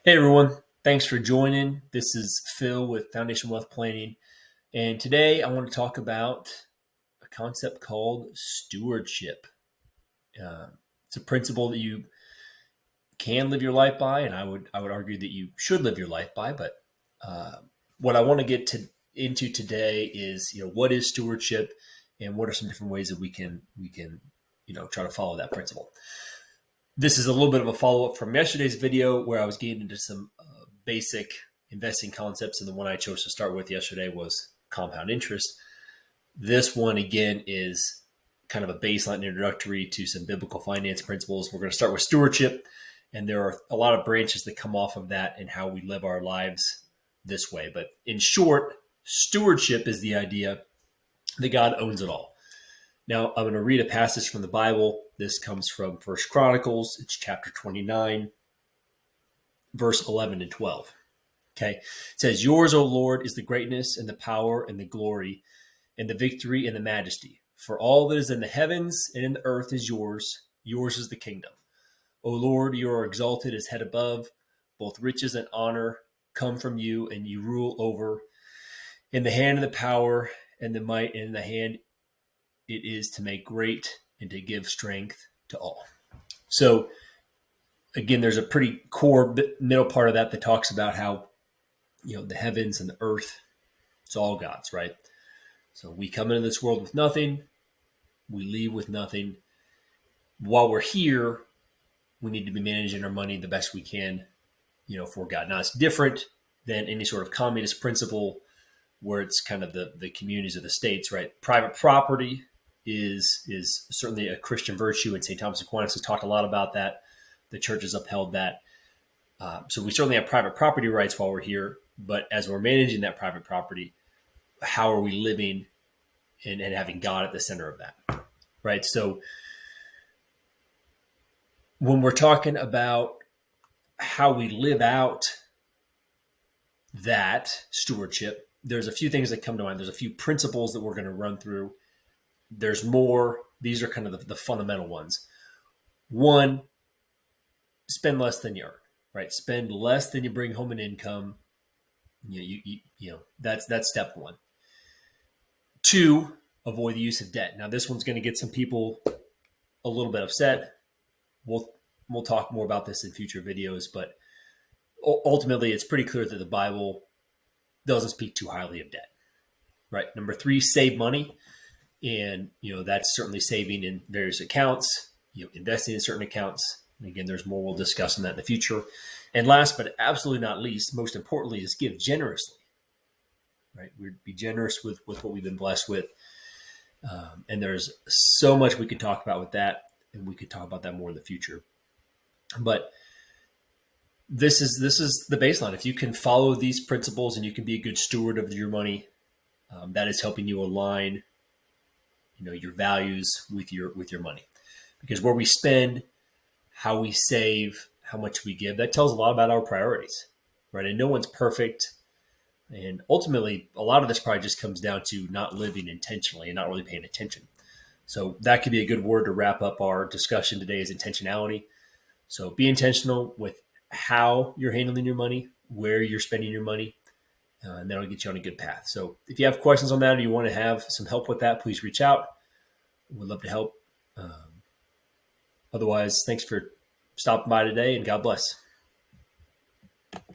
Hey everyone, thanks for joining. This is Phil with Foundation Wealth Planning, and today I want to talk about a concept called stewardship. Uh, it's a principle that you can live your life by, and I would argue that you should live your life by. But uh, what I want to into today is what is stewardship, and what are some different ways that we can try to follow that principle. This is a little bit of a follow up from yesterday's video where I was getting into some basic investing concepts, and the one I chose to start with yesterday was compound interest. This one, again, is kind of a baseline introductory to some biblical finance principles. We're going to start with stewardship, and there are a lot of branches that come off of that and how we live our lives this way. But in short, stewardship is the idea that God owns it all. Now, I'm going to read a passage from the Bible. This comes from First Chronicles. It's chapter 29, verse 11 and 12. Okay. It says, "Yours, O Lord, is the greatness and the power and the glory and the victory and the majesty. For all that is in the heavens and in the earth is yours. Yours is the kingdom. O Lord, you are exalted as head above. Both riches and honor come from you, and you rule over. In the hand of the power and the might, and in the hand it is to make great and to give strength to all." So again, there's a pretty core middle part of that talks about how, the heavens and the earth, it's all God's, right? So we come into this world with nothing. We leave with nothing. While we're here, we need to be managing our money the best we can, for God. Now, it's different than any sort of communist principle where it's kind of the communities of the states, right? Private property is certainly a Christian virtue, and St. Thomas Aquinas has talked a lot about that. The church has upheld that. So we certainly have private property rights while we're here, but as we're managing that private property, how are we living and having God at the center of that, right? So when we're talking about how we live out that stewardship, there's a few things that come to mind. There's a few principles that we're going to run through. There's more. These are kind of the fundamental ones. One, spend less than you earn, right? Spend less than you bring home in income. That's step one. Two, avoid the use of debt. Now, this one's going to get some people a little bit upset. We'll talk more about this in future videos, but ultimately, it's pretty clear that the Bible doesn't speak too highly of debt, right? Number three, save money. And, that's certainly saving in various accounts, investing in certain accounts. And again, there's more we'll discuss on that in the future. And last, but absolutely not least, most importantly, is give generously, right? We'd be generous with what we've been blessed with. And there's so much we could talk about with that, and we could talk about that more in the future. But this is the baseline. If you can follow these principles and you can be a good steward of your money, that is helping you align, your values with your money. Because where we spend, how we save, how much we give, that tells a lot about our priorities, right? And no one's perfect. And ultimately, a lot of this probably just comes down to not living intentionally and not really paying attention. So that could be a good word to wrap up our discussion today, is intentionality. So be intentional with how you're handling your money, where you're spending your money, and that'll get you on a good path. So if you have questions on that or you want to have some help with that, please reach out. We'd love to help. Otherwise, thanks for stopping by today, and God bless.